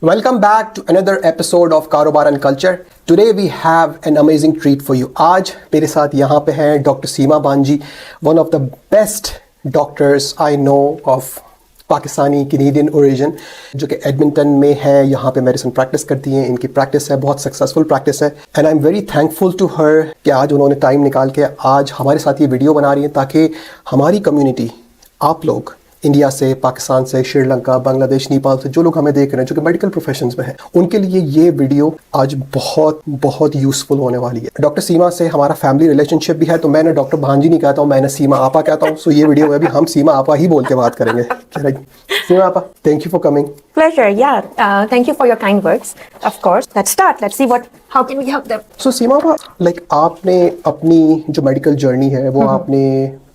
Welcome back to another episode of Karobar and Culture. Today we have an amazing treat for you. आज मेरे साथ यहाँ पे हैं doctor Seema Banji, one of the best doctors I know of Pakistani Canadian origin, जो कि Edmonton में है, यहाँ पे मेडिसिन प्रैक्टिस करती हैं. इनकी प्रैक्टिस है, बहुत सक्सेसफुल प्रैक्टिस है, and I am very thankful to her कि आज उन्होंने टाइम निकाल के आज हमारे साथ ये वीडियो बना रही हैं ताकि हमारी कम्युनिटी, आप लोग इंडिया से, पाकिस्तान से, श्रीलंका, बांग्लादेश, नेपाल से जो लोग हमें देख रहे हैं जो कि मेडिकल प्रोफेशंस में हैं, उनके लिए ये वीडियो आज बहुत बहुत यूज़फुल होने वाली है. डॉक्टर सीमा से हमारा फैमिली रिलेशनशिप भी है, तो मैंने डॉक्टर भांजी नहीं कहता हूँ, मैंने सीमा आपा कहता हूँ. सो ये वीडियो में भी हम सीमा आपा ही बोल के बात करेंगे. सीमा आपा, thank you for coming. Pleasure, yeah. Thank you for your kind words. Of course. Let's start. Let's see how can we help them. So सीमा आपा, like आपने अपनी जो मेडिकल जर्नी है वो आपने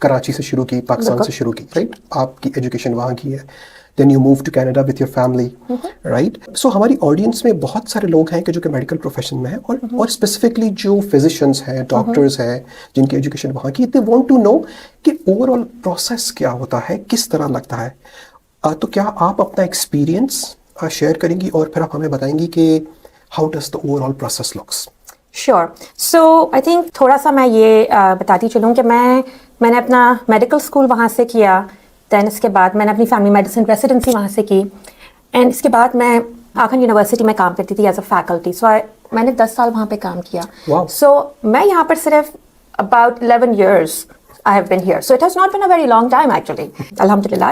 कराची से शुरू की, पाकिस्तान से शुरू की, राइट? आपकी एजुकेशन वहाँ की है. Then you moved to Canada with your family, right? So हमारी ऑडियंस में बहुत सारे लोग हैं कि जो कि मेडिकल प्रोफेशन में हैं और स्पेसिफिकली जो फिजिशियंस हैं, डॉक्टर्स हैं, जिनकी एजुकेशन वहाँ की, they want to know कि ओवरऑल प्रोसेस क्या होता है, किस तरह लगता है. तो क्या आप अपना एक्सपीरियंस शेयर करेंगी और फिर आप हमें बताएंगी कि how does the overall process looks? Sure. So I think थोड़ा सा मैं ये बताती चलूँ कि मैंने अपना मेडिकल स्कूल वहाँ से किया. दैन इसके बाद मैंने अपनी फैमिली मेडिसिन रेसिडेंसी वहाँ से की, एंड इसके बाद मैं आखन यूनिवर्सिटी में काम करती थी एज अ फैकल्टी. सो मैंने 10 साल वहाँ पे काम किया. सो मैं यहाँ पर सिर्फ about 11 years I have been here. So it has not been a very long time actually. Alhamdulillah.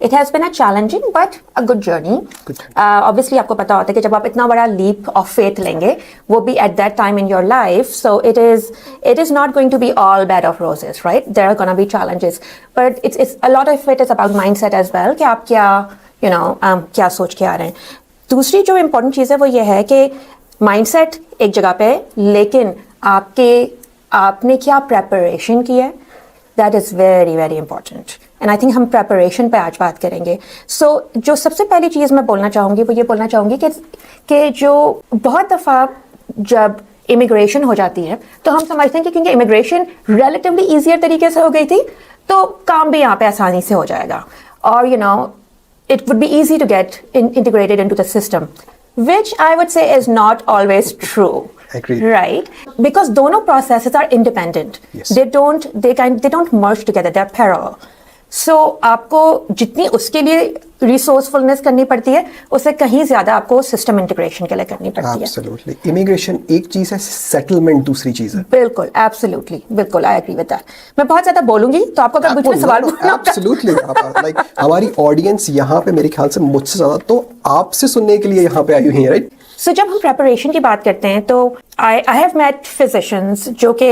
It has been a challenging but a good journey. Obviously आपको पता होता है कि जब आप इतना बड़ा leap of faith लेंगे, वो भी at that time in your life, so it is not going to be all bed of roses, right? There are going to be challenges, but it's a lot of it is about mindset as well कि आप क्या क्या सोच के आ रहे हैं. दूसरी जो important चीज़ है वो ये है कि mindset एक जगह पे, लेकिन आपने क्या प्रेपरेशन की है, that is very very important. And I think हम प्रेपरेशन पे आज बात करेंगे. सो जो सबसे पहली चीज़ मैं बोलना चाहूँगी वो ये बोलना चाहूँगी कि जो बहुत दफ़ा जब इमिग्रेशन हो जाती है तो हम समझते हैं कि क्योंकि इमिग्रेशन रिलेटिवली ईजियर तरीके से हो गई थी तो काम भी यहाँ पे आसानी से हो जाएगा, और it would be easy to get integrated into the system, which I would say is not always true. Agreed. Right? Because dono processes are independent. Yes. They don't merge together. They're parallel. So आपको जितनी उसके लिए resourcefulness करनी पड़ती है, उससे कहीं ज्यादा आपको सिस्टम इंटीग्रेशन के लिए करनी पड़ती है. Absolutely. इमिग्रेशन एक चीज है, सेटलमेंट दूसरी चीज है. बिल्कुल, एब्सोल्युटली, बिल्कुल, आई एग्री विद दैट. मैं बहुत ज्यादा बोलूंगी तो आपको अगर बीच में सवाल पूछना, एब्सोल्युटली, लाइक हमारी ऑडियंस यहाँ पे मेरे ख्याल से मुझसे ज्यादा तो आपसे सुनने के लिए यहाँ पे आई हुई है, राइट? सो जब हम प्रेपरेशन की बात करते हैं तो आई हैव मेट फिजिशियंस जो कि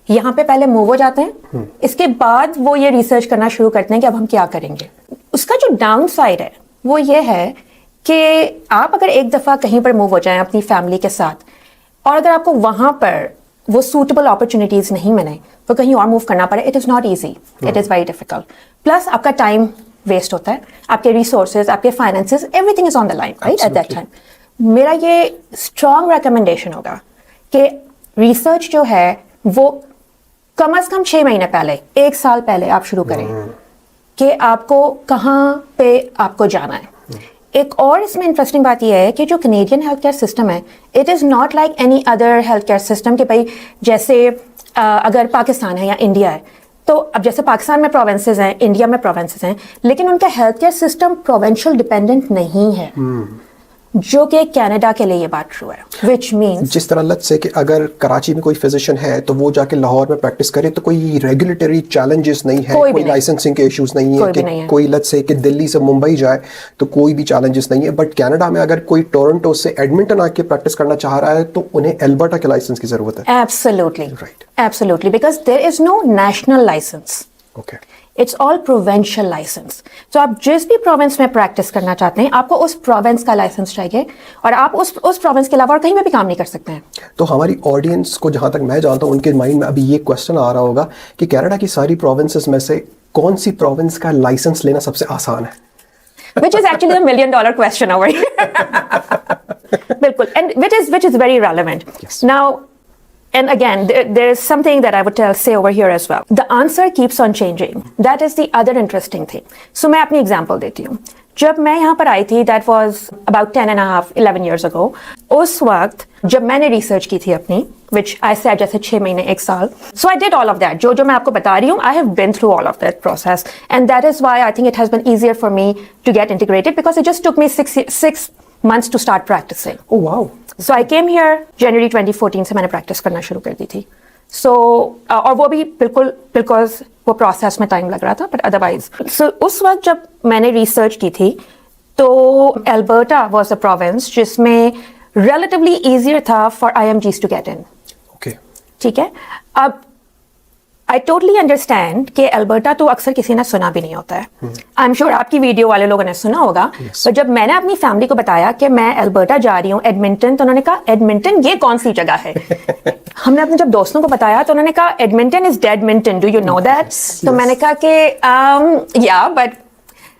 यहाँ पे पहले मूव हो जाते हैं, इसके बाद वो ये रिसर्च करना शुरू करते हैं कि अब हम क्या करेंगे. उसका जो डाउन साइड है वो ये है कि आप अगर एक दफ़ा कहीं पर मूव हो जाएं अपनी फैमिली के साथ, और अगर आपको वहाँ पर वो सूटेबल अपॉर्चुनिटीज़ नहीं मिले तो कहीं और मूव करना पड़े, it is not easy, it is very difficult. Plus आपका टाइम वेस्ट होता है, आपके रिसोर्सेज, आपके finances, everything is on the line, right, at that time. मेरा ये स्ट्रॉन्ग रिकमेंडेशन होगा कि रिसर्च जो है वो कम से कम 6 महीने पहले, 1 साल पहले आप शुरू करें कि आपको कहाँ पे आपको जाना है. एक और इसमें इंटरेस्टिंग बात यह है कि जो कैनेडियन हेल्थ केयर सिस्टम है, it is not like any other health care system कि भाई जैसे अगर पाकिस्तान है या इंडिया है, तो अब जैसे पाकिस्तान में प्रोविंसेस हैं, इंडिया में प्रोविंसेस हैं, लेकिन उनका health care system provincial dependent नहीं है, जो कि कनाडा के लिए ये बात ट्रू है. विच मीन्स जिस तरह लेट्स से कि अगर कराची में कोई फिजिशियन है तो वो जाके लाहौर में प्रैक्टिस करे तो कोई रेगुलेटरी चैलेंजेस नहीं है, कोई लाइसेंसिंग के इश्यूज नहीं है, कि कोई लेट्स से कि दिल्ली से मुंबई जाए तो कोई भी चैलेंजेस नहीं है. बट कनाडा में अगर कोई टोरंटो से एडमिंटन आके प्रैक्टिस करना चाह रहा है तो उन्हें एल्बर्टा के लाइसेंस की जरूरत है. Absolutely, right, absolutely, because there is no national licence. Okay, it's all provincial licence. तो आप जिस भी प्रोविंस में प्रैक्टिस करना चाहते हैं, आपको उस प्रोविंस का लाइसेंस चाहिए, और आप उस प्रोविंस के अलावा और कहीं में भी काम नहीं कर सकते हैं. तो हमारी ऑडियंस को जहां तक मैं जानता हूं, उनके माइंड में अभी ये क्वेश्चन आ रहा होगा कि कनाडा की सारी प्रोविंसेस में से कौन सी प्रोविंस का लाइसेंस लेना सबसे आसान है? Which is actually the $1 million question over here. बिल्कुल, and which is very relevant. Yes. Now And again, there's something that I would say over here as well. The answer keeps on changing. That is the other interesting thing. So मैं अपनी example देती हूँ. जब मैं यहाँ पर आई थी, that was about 11 years ago. उस वक्त जब मैंने research की थी अपनी, which I said जैसे 6 महीने 1 साल. So I did all of that. जो मैं आपको बता रही हूँ, I have been through all of that process, and that is why I think it has been easier for me to get integrated, because it just took me 6 months to start practicing. Oh wow. So I came here January 2014 से मैंने practice करना शुरू कर दी थी. So और वो भी बिल्कुल because वो process में time लग रहा था, but otherwise. So उस वक्त जब मैंने research की थी, तो Alberta was a province जिसमें relatively easier था for IMGs to get in. Okay. ठीक है. अब I totally understand कि अल्बर्टा तो अक्सर किसी ने सुना भी नहीं होता है. I'm sure आपकी वीडियो वाले लोगों ने सुना होगा. तो जब मैंने अपनी फैमिली को बताया कि मैं अल्बर्टा जा रही हूँ, एडमिंटन, तो उन्होंने कहा एडमिंटन ये कौन सी जगह है? हमने अपने जब दोस्तों को बताया तो उन्होंने कहा Edmonton is Deadmonton, do you know that? तो मैंने कहा कि या बट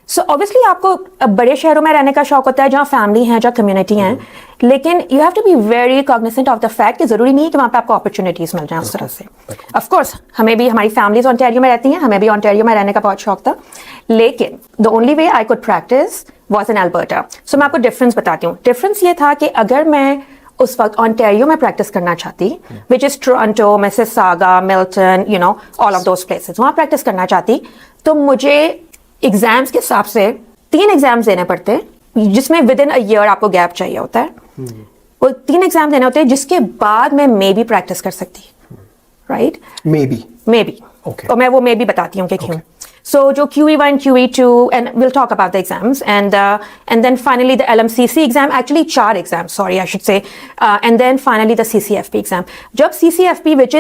सो ऑब्वियसली आपको बड़े शहरों में रहने का शौक होता है जहाँ फैमिली है, जहाँ कम्युनिटी है, लेकिन you have to be very cognizant of the fact कि जरूरी नहीं है कि वहाँ पे आपको अपॉर्चुनिटीज मिल जाए उस तरह से. ऑफ कोर्स हमें भी, हमारी फैमिलीज ऑन्टेरियो में रहती हैं, हमें भी ऑन्टेरियो में रहने का बहुत शौक था, लेकिन the only way I could practise was in Alberta. So मैं आपको डिफरेंस बताती हूँ. डिफरेंस ये था कि अगर मैं उस वक्त ऑन्टेरियो में प्रैक्टिस करना चाहती, which is Toronto, Mississauga, Milton, you know all of those places, वहाँ प्रैक्टिस करना चाहती, तो मुझे एग्जाम्स के हिसाब से 3 एग्जाम्स देने पड़ते, जिसमें विद इन अ ईयर आपको गैप चाहिए होता है. वो 3 एग्जाम देने होते हैं जिसके बाद मैं मे बी प्रैक्टिस कर सकती, राइट? May be Okay. और मैं वो मे बी बताती हूँ कि क्यों. So जो QE1, QE2, and we'll talk about the exams, and then finally the LMCC exam, actually 4 exams, sorry I should say, and then finally the CCFP exam. जब CCFP, which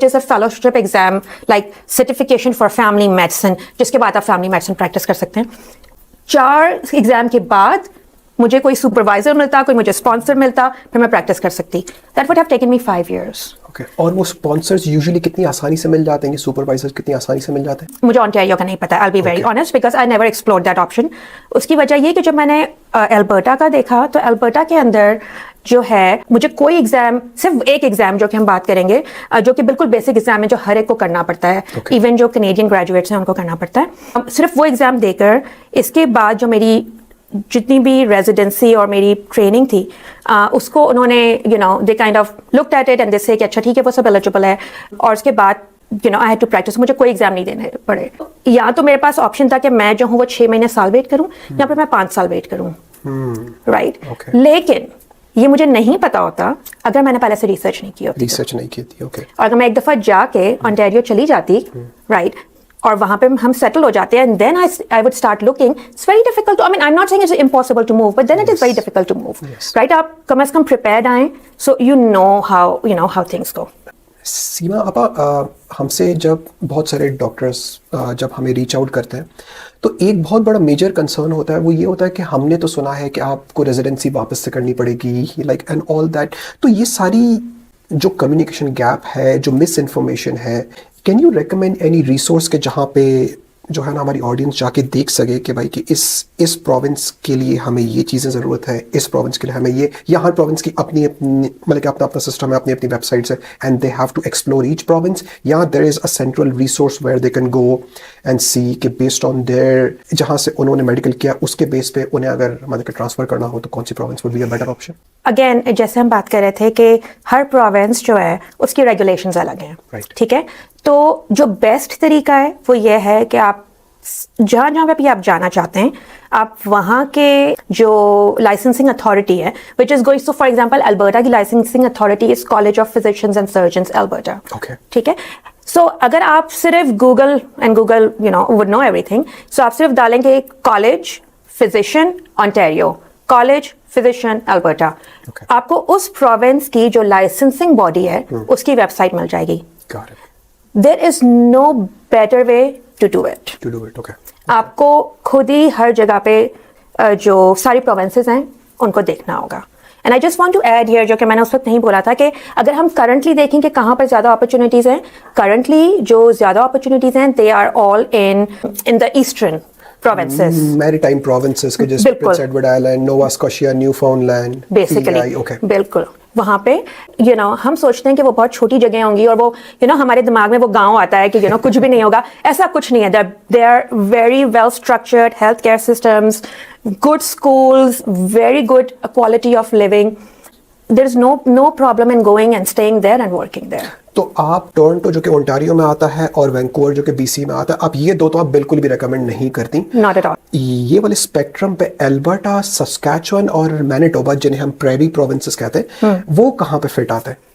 is a fellowship exam, like certification for family medicine, जिसके बाद आप family medicine practice कर सकते हैं. 4 exam के बाद मुझे कोई सुपरवाइजर मिलता, कोई मुझे स्पॉन्सर मिलता, फिर मैं प्रैक्टिस कर सकती. That would have taken me 5 years. Okay. और वो स्पॉन्सर्स यूजुअली कितनी आसानी से मिल जाते हैं, सुपरवाइजर्स कितनी आसानी से मिल जाते हैं? मुझे ऑन्टेरियो का नहीं पता, I'll be very honest, because I never explored that option. उसकी वजह ये कि जब मैंने अल्बर्टा का देखा, तो अल्बर्टा के अंदर जो है मुझे कोई एग्जाम, सिर्फ एक एग्जाम जो कि हम बात करेंगे, जो कि बिल्कुल बेसिक एग्जाम है, जो हर एक को करना पड़ता है, इवन जो कैनेडियन ग्रेजुएट्स हैं उनको करना पड़ता है. सिर्फ वो एग्जाम देकर इसके बाद जो मेरी जितनी भी रेजिडेंसी और मेरी ट्रेनिंग थी, उसको उन्होंने you know they kind of looked at it and they से कि अच्छा ठीक है वो सब एलिजिबल है, और उसके बाद you know I had to practise. मुझे कोई एग्जाम नहीं देने पड़े. या तो मेरे पास ऑप्शन था कि मैं जो हूँ वो 6 महीने साल वेट करूँ, या फिर मैं 5 साल वेट करूँ, राइट? लेकिन ये मुझे नहीं पता होता अगर मैंने पहले से रिसर्च नहीं की होती. ओके. और अगर मैं एक दफा जाके ऑन्टेरियो चली जाती, राइट, और वहां पे हम सेटल हो जाते हैं, and then I would start looking. It's very difficult to, I mean, I'm not saying it's impossible to move, but then it is very difficult to move, right? आप कम से कम prepared आएं, so you know how things go. सीमा आपा, हमसे जब बहुत सारे doctors जब हमें रीच आउट करते हैं, तो एक बहुत बड़ा मेजर कंसर्न होता है, वो ये होता है कि हमने तो सुना है कि आपको रेजिडेंसी वापस से करनी पड़ेगी, लाइक एंड ऑल दैट. तो ये सारी जो कम्युनिकेशन गैप है, जो मिस इन्फॉर्मेशन है, can you recommend any resource के जहाँ पे जो है ना हमारी ऑडियंस जाके देख सके कि भाई कि इस प्रोविंस के लिए हमें ये चीज़ें ज़रूरत है, इस प्रोविंस के लिए हमें ये, या हर प्रोविंस की अपनी मतलब कि अपना सिस्टम है, अपनी अपनी वेबसाइट्स है, and they have to explore each province, या there is a central resource where they can go and see कि बेस्ड ऑन देयर जहाँ से उन्होंने मेडिकल किया उसके बेस पे उन्हें अगर मतलब कि ट्रांसफ़र करना हो तो कौन सी province would be a better option? Again जैसे हम बात कर रहे थे कि हर प्रोविंस जो है उसकी रेगुलेशंस अलग हैं, ठीक है? तो जो बेस्ट तरीका है वो ये है कि आप जहाँ पे भी आप जाना चाहते हैं, आप वहाँ के जो लाइसेंसिंग अथॉरिटी है, which is going, so for example Alberta की licensing authority is college of physicians and surgeons Alberta, ठीक है? सो अगर आप सिर्फ Google you know would know everything, so आप सिर्फ डालेंगे college physician Ontario, college physician Alberta, आपको उस प्रोविंस की जो लाइसेंसिंग बॉडी है उसकी वेबसाइट मिल जाएगी. There is no better way to do it. Okay. आपको खुद ही हर जगह पे जो सारी प्रोविंसेस हैं उनको देखना होगा. And I just want to add here, जो कि मैंने उस वक्त नहीं बोला था, कि अगर हम करंटली देखें कि कहाँ पर ज्यादा अपॉर्चुनिटीज हैं, करंटली जो ज्यादा अपॉर्चुनिटीज हैं they are all in the eastern provinces, maritime provinces के जैसे Prince Edward Island, Nova Scotia, Newfoundland, basically, okay, बिल्कुल. وہاں پہ ہم سوچتے ہیں کہ وہ بہت چھوٹی جگہیں ہوں گی اور وہ ہمارے دماغ میں وہ گاؤں آتا ہے کہ کچھ بھی نہیں ہوگا. ایسا کچھ نہیں ہے. They are very well structured health care systems, good schools, very good quality of living. There is no problem in going and staying there and working there. تو آپ ٹورنٹو جو کہ اونٹاریو میں آتا ہے اور وینکوور جو کہ بی سی میں آتا ہے, آپ یہ دو تو آپ بالکل بھی ریکمینڈ نہیں کرتی؟ Not at all. یہ والے اسپیکٹرم پہ البرٹا, سسکیچوان اور مینیٹوبا جنہیں ہم پریری پروونسز کہتے ہیں, وہ کہاں پہ فٹ آتے ہیں؟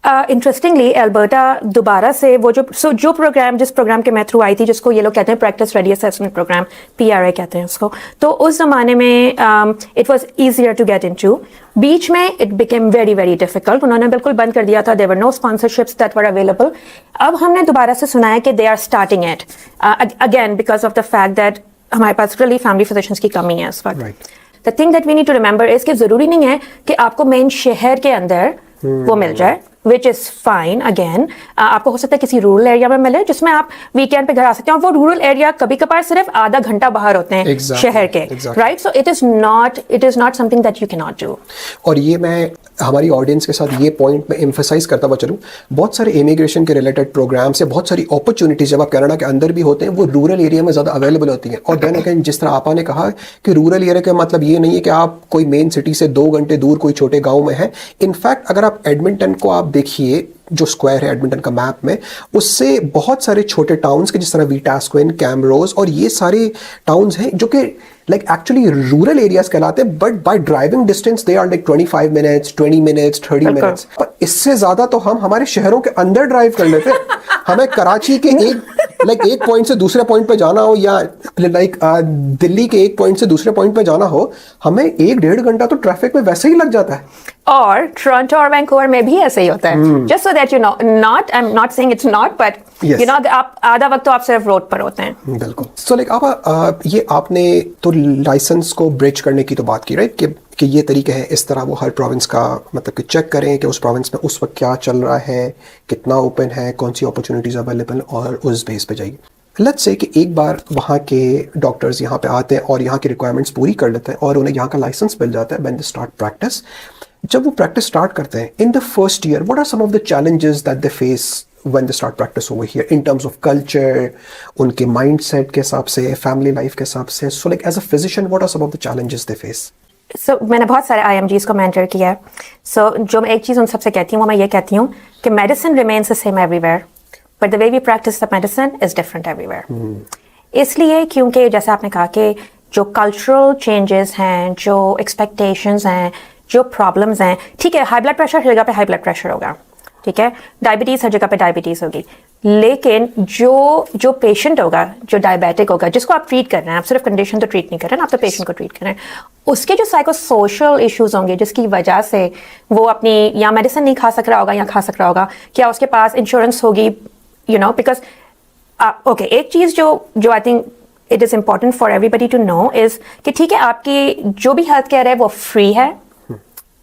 انٹرسٹنگلی البرٹا دوبارہ سے وہ جو پروگرام جس پروگرام کے میں تھرو آئی تھی, جس کو یہ لوگ کہتے ہیں practice ready assessment program, PRA کہتے ہیں اس کو, تو اس زمانے میں it was easier to get into. بیچ میں it became very very difficult, انہوں نے بالکل بند کر دیا تھا. There were no sponsorships that were available. اب ہم نے دوبارہ سے سنا ہے کہ they are starting at again because of the fact that ہمارے پاس ریلی فیملی فزیشنس کی کمی ہے اس وقت. The thing that we need to remember is کہ ضروری نہیں ہے کہ آپ کو مین شہر کے اندر وہ مل جائے, which is fine. Again, آپ کو ہو سکتا ہے کسی رورل ایریا میں ملے جس میں آپ ویکینڈ پہ گھر آ سکتے ہیں, اور وہ رورل ایریا کبھی کبھار صرف آدھا گھنٹہ باہر ہوتے ہیں شہر کے, right. So it is not some thing that you کی ناٹ ڈو. اور یہ میں ہماری آڈینس کے ساتھ یہ پوائنٹ میں ایمفسائز کرتا ہوا چلوں, بہت سارے امیگریشن کے ریلیٹڈ پروگرامس یا بہت ساری اپرچونیٹیز جب آپ کینیڈا کے اندر بھی ہوتے ہیں وہ رورل ایریا میں زیادہ اویلیبل ہوتی ہیں. اور دین اگین جس طرح آپا نے کہا کہ رورل ایریا کا مطلب یہ نہیں ہے کہ آپ کوئی مین سٹی سے 2 گھنٹے دور کوئی چھوٹے گاؤں میں ہیں. انفیکٹ اگر آپ ایڈمنٹن کو آپ دیکھیے, جو اسکوائر ہے ایڈمنٹن کا میپ میں, اس سے بہت سارے چھوٹے ٹاؤنس کے جس طرح ویٹاسکوئن, کیمروز اور یہ سارے ٹاؤنز ہیں جو کہ like actually rural areas کہلاتے ہیں, but by driving distance they are like 25 minutes, 20 minutes, 30 minutes. پر اس سے زیادہ تو ہم ہمارے شہروں کے اندر ڈرائیو کر لیتے ہیں. ہمیں کراچی کے ایک پوائنٹ سے دوسرے پوائنٹ پہ جانا ہو, یا لائک دلی کے ایک پوائنٹ سے دوسرے پوائنٹ پہ جانا ہو, ہمیں 1-1.5 گھنٹہ تو ٹریفک میں ویسے ہی لگ جاتا ہے. اور ٹورنٹو اور وینکوور میں بھی ایسے ہی ہوتا ہے. Just so that you know, not I am not seeing it's not, but you know آپ آدھا وقت تو آپ صرف روڈ پر ہوتے ہیں. بالکل. سو لائک آپ نے تو لائسنس کو بریچ کرنے کی تو بات کی, رائٹ, کہ یہ طریقہ ہے اس طرح وہ ہر پروونس کا مطلب کہ چیک کریں کہ اس پروونس میں اس وقت کیا چل رہا ہے, کتنا اوپن ہے, کون سی اپرچونیٹیز اویلیبل, اور اس بیس پہ جائیے. لیٹس سے کہ ایک بار وہاں کے ڈاکٹرز یہاں پہ آتے ہیں اور یہاں کی ریکوائرمنٹس پوری کر لیتے ہیں اور انہیں یہاں کا لائسنس مل جاتا ہے. وین دے اسٹارٹ پریکٹس, جب وہ پریکٹس اسٹارٹ کرتے ہیں in the first year, what are some of the challenges that they face when they start practice over here in terms of culture, ان کے مائنڈ سیٹ کے حساب سے, family life کے حساب سے. So like as a physician, what are some of the challenges they face? So میں نے بہت سارے IMGs کو مینٹر کیا ہے. So جو میں ایک چیز ان سب سے کہتی ہوں وہ میں یہ کہتی ہوں کہ medicine remains the same everywhere, but the way we practice the medicine is different everywhere. اس لیے کیونکہ جیسے آپ نے کہا کہ جو کلچرل چینجز ہیں, جو ایکسپیکٹیشنز ہیں, جو پرابلمز ہیں, ٹھیک ہے, ہائی بلڈ پریشر ہر جگہ پہ ہائی بلڈ پریشر ہوگا, ٹھیک ہے, ڈائبٹیز ہر جگہ پہ ڈائبٹیز ہوگی, لیکن جو پیشنٹ ہوگا, جو ڈائبیٹک ہوگا, جس کو آپ ٹریٹ کر رہے ہیں, آپ صرف کنڈیشن تو ٹریٹ نہیں کر رہے ہیں, آپ تو پیشنٹ کو ٹریٹ کر رہے ہیں, اس کے جو سائیکو سوشل ایشوز ہوں گے جس کی وجہ سے وہ اپنی یا میڈیسن نہیں کھا سک رہا ہوگا یا کھا سک رہا ہوگا, کیا اس کے پاس انشورنس ہوگی, یو نو, بیکاز اوکے, ایک چیز جو I think it is important for everybody to know is کہ ٹھیک ہے آپ کی جو بھی ہیلتھ کیئر ہے وہ فری ہے,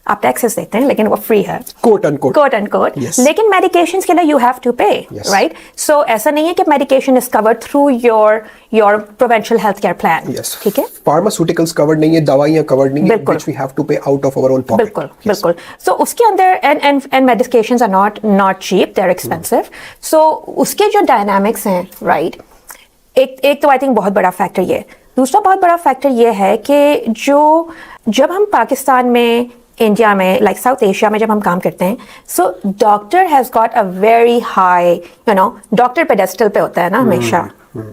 آپ ٹیکسز دیتے ہیں لیکن وہ فری ہے, کوٹ اینڈ کوٹ, لیکن میڈیکیشنز کے لیے you have to pay, right. So ایسا نہیں ہے کہ medication is covered through your provincial health care plan, ٹھیک ہے, فارماسیوٹیکلز کورڈ نہیں ہے, دوائیاں کورڈ نہیں ہیں, which we have to pay out of our own pocket. بالکل. سو اس کے اندر and medications are not cheap, they are expensive. So اس کے جو ڈائنامکس ہیں, رائٹ, ایک تو آئی تھنک بہت بڑا فیکٹر یہ. دوسرا بہت بڑا فیکٹر یہ ہے کہ جب ہم پاکستان میں, انڈیا میں, لائک ساؤتھ ایشیا میں جب ہم کام کرتے ہیں, so doctor has got a very high, you know, doctor pedestal پہ ہوتا ہے نا ہمیشہ,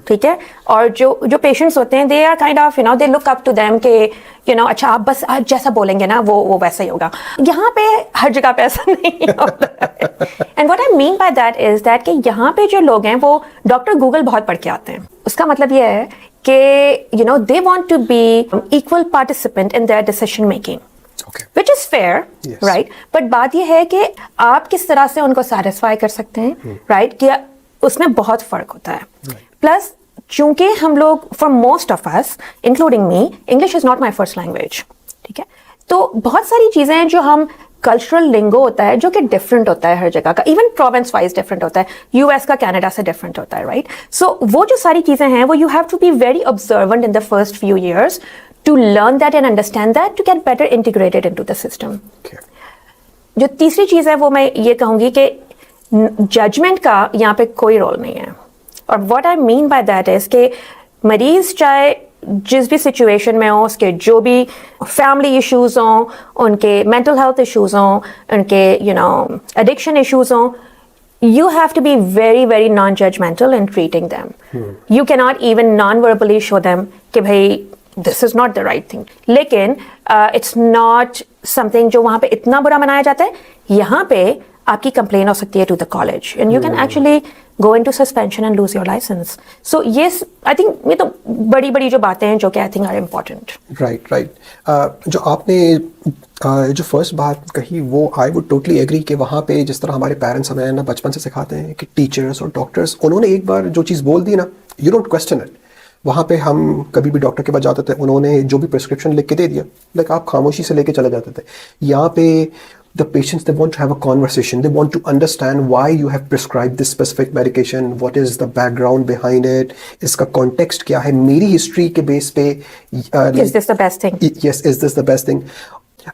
ٹھیک ہے, اور جو پیشنٹس ہوتے ہیں they are kind of, you know, they look up to them کہ یو نو اچھا آپ بس جیسا بولیں گے نا وہ ویسا ہی ہوگا. یہاں پہ ہر جگہ پہ ایسا نہیں ہوتا ہے. And what I mean by that is that کہ یہاں پہ جو لوگ ہیں وہ ڈاکٹر گوگل بہت پڑھ کے آتے ہیں. اس کا مطلب یہ ہے کہ you know they want to be equal participant in their decision making, which is fair, right, but بات یہ ہے کہ آپ کس طرح سے ان کو سیٹسفائی کر سکتے ہیں, right, کہ اس میں بہت فرق ہوتا ہے. پلس چونکہ ہم لوگ, for most of us including me, English is not my first language, ٹھیک ہے, تو بہت ساری چیزیں جو ہم کلچرل لنگو ہوتا ہے جو کہ ڈفرینٹ ہوتا ہے ہر جگہ کا, ایون پروونس وائز ڈفرینٹ ہوتا ہے, US کا کینیڈا سے ڈفرینٹ ہوتا ہے, رائٹ. سو وہ جو ساری چیزیں ہیں وہ you have to be very observant in the first few years to learn that and understand that to get better integrated into the system. जो तीसरी चीज़ है वो मैं ये कहूँगी कि जजमेंट का यहाँ पे कोई रोल नहीं है. और what I mean by that is कि मरीज चाहे जिस भी सिचुएशन में हो, उसके जो भी फैमिली इश्यूज हों, उनके मेंटल हेल्थ इश्यूज हों, उनके एडिक्शन इश्यूज हों, you have to be very very non-judgmental in treating them. You cannot even non-verbally show them कि भाई this is not the right thing. लेकिन it's not something जो वहाँ पे इतना बुरा मनाया जाता है. यहाँ पे आपकी कंप्लेन हो सकती है to the college and you can actually go into suspension and lose your license. So yes, I think ये तो बड़ी बड़ी जो बातें हैं जो कि I think are important. Right. जो आपने जो फर्स्ट बात कही वो आई वुड टोटली एग्री कि वहाँ पे जिस तरह हमारे पेरेंट्स हमें ना बचपन से सिखाते हैं कि टीचर्स और डॉक्टर्स उन्होंने एक बार जो चीज़ बोल दी ना, यू डोंट क्वेश्चन इट. वहाँ पे हम कभी भी डॉक्टर के पास जाते थे, उन्होंने जो भी प्रिस्क्रिप्शन लिख के दे दिया, लाइक आप खामोशी से लेके चले जाते थे. यहाँ पे the patients, they want to have a conversation, they want to understand why you have prescribed this specific medication, what is the background behind it, इसका context क्या है, मेरी history के base पे is this the best thing? Yes, is this the best thing?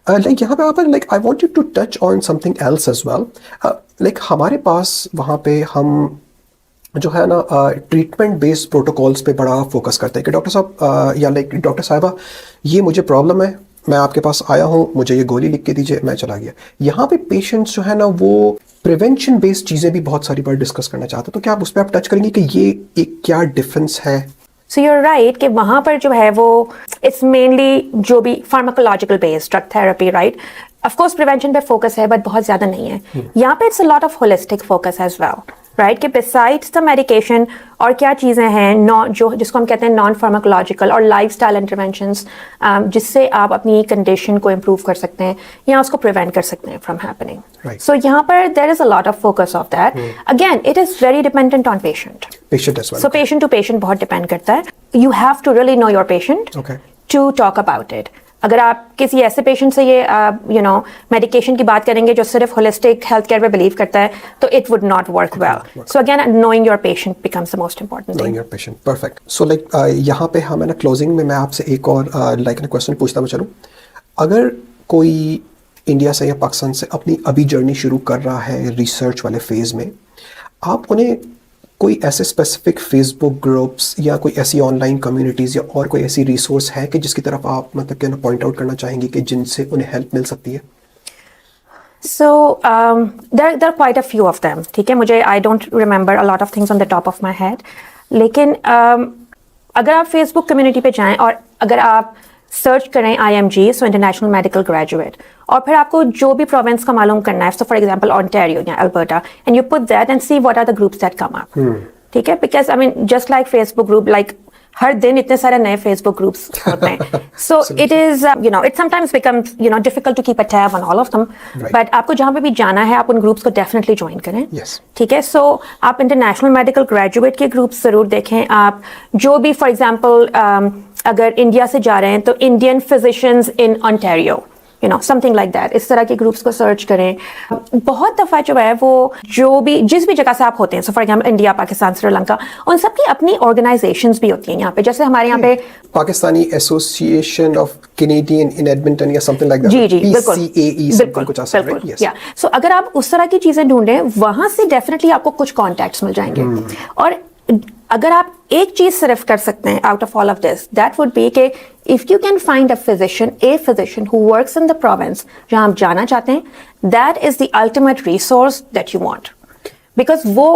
Like यहाँ पे आप like I want you to touch on something else as well. Like हमारे पास वहाँ पे हम जो है ना ट्रीटमेंट बेस्ड प्रोटोकॉल्स पे बड़ा फोकस करते हैं कि डॉक्टर साहब या लाइक डॉक्टर साहिबा ये मुझे प्रॉब्लम है, मैं आपके पास आया हूँ, मुझे ये गोली लिख के दीजिए, मैं चला गया. यहाँ पे पेशेंट्स जो है ना वो प्रिवेंशन बेस्ड चीज़ें भी बहुत सारी बार डिस्कस करना चाहते हैं, तो क्या आप उस पर आप टच करेंगे कि ये एक क्या डिफरेंस है? So you're right कि वहाँ पर जो है वो it's mainly जो भी pharmacological based drug therapy, right? Of course prevention पे focus है but बहुत ज़्यादा नहीं है. यहाँ पे it's a lot of holistic focus as well, right? कि besides the medication और क्या चीज़ें हैं जिसको हम कहते हैं नॉन फार्माकोलॉजिकल और लाइफस्टाइल इंटरवेंशंस जिससे आप अपनी कंडीशन को इम्प्रूव कर सकते हैं या उसको प्रिवेंट कर सकते हैं फ्रॉम हैपनिंग. सो यहाँ पर there is a lot of focus of that. Again it is very dependent on patient. So patient to patient बहुत डिपेंड करता है. You have to really know your patient to talk about it. अगर आप किसी ऐसे patient से ये medication की बात करेंगे जो सिर्फ होलिस्टिक हेल्थ केयर पे बिलीव करता है तो it would not work well. So again knowing your patient becomes the most important thing. Knowing your patient, perfect. So like यहाँ पे हम है ना क्लोजिंग में मैं आपसे एक और लाइक क्वेश्चन पूछता मैं चलूँ. अगर कोई इंडिया से या पाकिस्तान से अपनी अभी जर्नी शुरू कर रहा है रिसर्च वाले फेज में, आप उन्हें कोई ऐसे स्पेसिफिक फेसबुक ग्रुप्स या कोई ऐसी ऑनलाइन कम्युनिटीज़ या और कोई ऐसी रिसोर्स है कि जिसकी तरफ आप मतलब क्या पॉइंट आउट करना चाहेंगे कि जिनसे उन्हें हेल्प मिल सकती है? So there are quite a few of them. ठीक है, मुझे I don't remember a lot of things on the top of my head. लेकिन अगर आप फेसबुक कम्युनिटी पे जाएं और अगर आप सर्च करें IMG, so international medical graduate, और फिर आपको जो भी प्रोविंस का मालूम करना है, so फॉर एग्जांपल ऑन्टेरियो या Alberta, and you put that and see what are the groups that come up. ठीक है, because I mean just like Facebook group, like हर दिन इतने सारे नए फेसबुक ग्रुप्स होते हैं. So it is it sometimes becomes difficult to keep a tab on all of them, but आपको जहाँ पे भी जाना है आप उन ग्रुप्स को डेफिनेटली ज्वाइन करें. ठीक है, सो आप इंटरनेशनल मेडिकल ग्रेजुएट के ग्रुप्स जरूर देखें. आप जो भी फॉर एग्जांपल अगर इंडिया से जा रहे हैं तो Indian physicians in Ontario, something like that, इस तरह के ग्रुप्स को सर्च करें. बहुत दफ़ा जो है वो जिस भी जगह से आप होते हैं, so for example India, Pakistan, Sri Lanka, उन सब की अपनी ऑर्गेनाइजेशंस भी होती हैं यहाँ पे. जैसे हमारे यहाँ पे Pakistani association of Canadian in Edmonton या समथिंग लाइक दैट. जी बिल्कुल कुछ ऐसा, राइट? या सो अगर आप उस तरह की चीज़ें ढूंढें वहाँ से डेफिनेटली आपको कुछ कॉन्टैक्ट्स मिल जाएंगे. और अगर आप एक चीज सिर्फ कर सकते हैं out of all of this, that would be कि if you can find a physician who works in the province जहां आप जाना चाहते हैं, that is the ultimate resource that you want. Because वो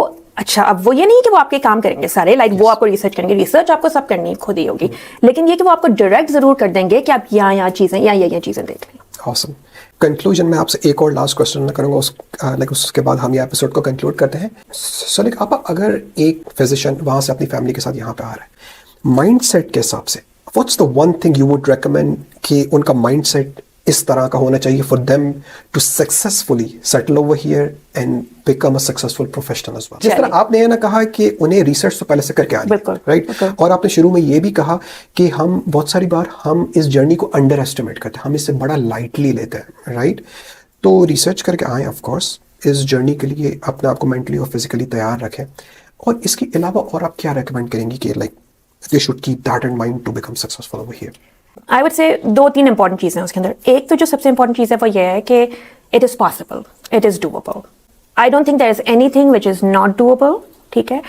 अब वो ये नहीं कि वो आपके काम करेंगे सारे, लाइक वो आपको रिसर्च करेंगे, रिसर्च आपको सब करनी खुद ही होगी, लेकिन ये कि वो आपको डायरेक्ट जरूर कर देंगे कि आप यहाँ चीजें ये चीजें देख लें. Awesome. कंक्लूजन में आपसे एक और लास्ट क्वेश्चन करूंगा, उसके बाद हम ये एपिसोड को कंक्लूड करते हैं. सो लाइक आप अगर एक फिजिशियन वहाँ से अपनी फैमिली के साथ यहाँ पे आ रहा है, माइंडसेट के हिसाब से what's the one thing you would recommend कि उनका माइंडसेट इस तरह का होना चाहिए for them to successfully settle over here and become a successful professional as well? जिस तरह आपने ये ना कहा कि उन्हें रिसर्च तो पहले से करके आनी है, राइट? और आपने शुरू में ये भी कहा कि हम बहुत सारी बार हम इस जर्नी को अंडर एस्टिमेट करते हैं, हम इसे बड़ा लाइटली लेते हैं, राइट? तो रिसर्च करके आए, ऑफ कोर्स इस जर्नी के लिए अपने आप को मेंटली और फिजिकली तैयार रखें. और इसके अलावा और आप क्या रेकमेंड करेंगी कि like they should keep that in mind to become successful over here? I would say 2-3 important चीज़ें हैं उसके अंदर. एक तो जो सबसे इंपॉर्टेंट चीज़ है वो ये है कि it is possible, it is doable. I don't think there is anything which is not doable, ठीक है.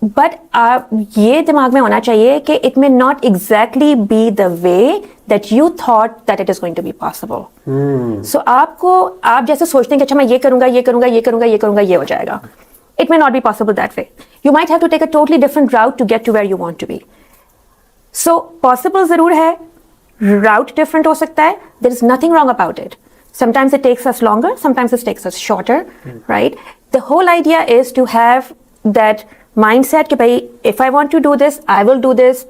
But आप ये दिमाग में होना चाहिए कि it may not exactly be the way that you thought that it is going to be possible. So आप जैसे सोचते हैं कि अच्छा मैं ये करूँगा, ये हो जाएगा. It may not be possible that way. You might have to take a totally different route to get to where you want to be. So possible ज़रूर है, route different हो सकता है. There is nothing wrong about it. Sometimes it takes us longer, sometimes it takes us shorter, right? The whole idea is to have that mindset کہ بھائی if I want to do this, I will do this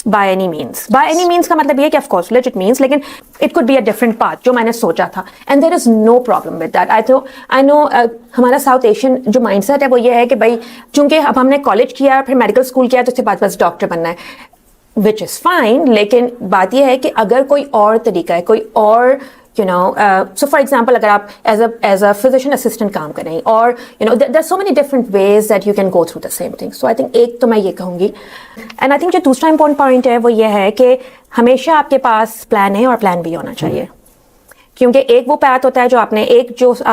by any means. By any means کا مطلب یہ ہے کہ of course legit means, لیکن it could be a different path جو میں نے سوچا تھا. And there is no problem with that. I know ہمارا ساؤتھ ایشین جو مائنڈ سیٹ ہے وہ یہ ہے کہ بھائی چونکہ اب ہم نے کالج کیا پھر میڈیکل اسکول کیا تو اس کے بعد بس ڈاکٹر بننا ہے, which is fine. لیکن بات یہ ہے کہ اگر کوئی اور طریقہ ہے, کوئی اور so for example اگر آپ as a physician assistant کام کریں اور there are so many different ways that you can go through the same thing. So I think ایک تو میں یہ کہوں گی. And I think جو دوسرا important point ہے وہ یہ ہے کہ ہمیشہ آپ کے پاس پلان اے اور پلان بی ہونا چاہیے, کیونکہ ایک وہ پاتھ ہوتا ہے جو آپ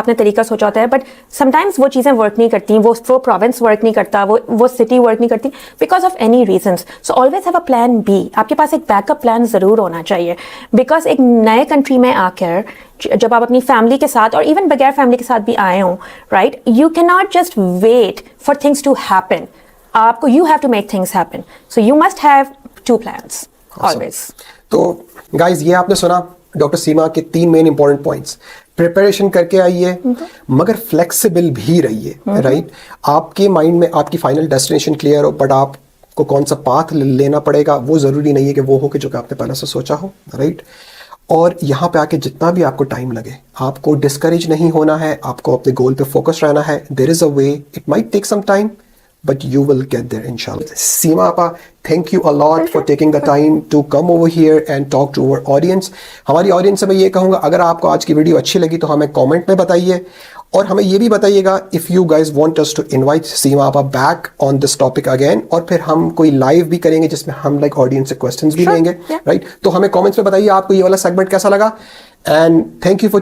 نے طریقہ سوچا ہوتا ہے, بٹ سم ٹائمز وہ چیزیں ورک نہیں کرتی, وہ پروونس ورک نہیں کرتا, وہ سٹی ورک نہیں کرتی because of any reasons. So always have a plan be. آپ کے پاس ایک بیک اپ پلان ضرور ہونا چاہیے, بیکاز ایک نئے کنٹری میں آ کر جب آپ اپنی فیملی کے ساتھ اور ایون بغیر فیملی کے ساتھ بھی آئے ہوں, right, you can not just wait for things to happen. آپ کو you have to make things happen. So you must have 2 plans always. تو گائز یہ آپ نے سنا ڈاکٹر سیما کے 3 مین امپورٹنٹ پوائنٹس. پریپریشن کر کے آئیے مگر فلیکسیبل بھی رہیے, رائٹ. آپ کے مائنڈ میں آپ کی final destination clear who, but آپ کو کون سا پاتھ لینا پڑے گا وہ ضروری نہیں ہے کہ وہ ہو کہ جو کہ آپ نے پہلے سے سوچا ہو, رائٹ. اور یہاں پہ آ کے جتنا بھی آپ کو ٹائم لگے آپ کو ڈسکریج نہیں ہونا ہے, آپ کو اپنے گول پہ فوکس رہنا ہے. There is a way, it might take some time but you will get there inshallah. Seema appa, thank you a lot for taking the time to come over here and talk to our audience. ہماری audience سے میں یہ کہوں گا اگر آپ کو آج کی ویڈیو اچھی لگی تو ہمیں کامنٹ میں بتائیے, اور ہمیں یہ بھی بتائیے گا if you guys want us to invite Seema appa back on this topic again, اور پھر ہم کوئی لائیو بھی کریں گے جس میں ہم audience سے questions بھی لیں گے, right. تو ہمیں کامنٹس میں بتائیے آپ کو یہ والا سیگمنٹ کیسا لگا, and thank you for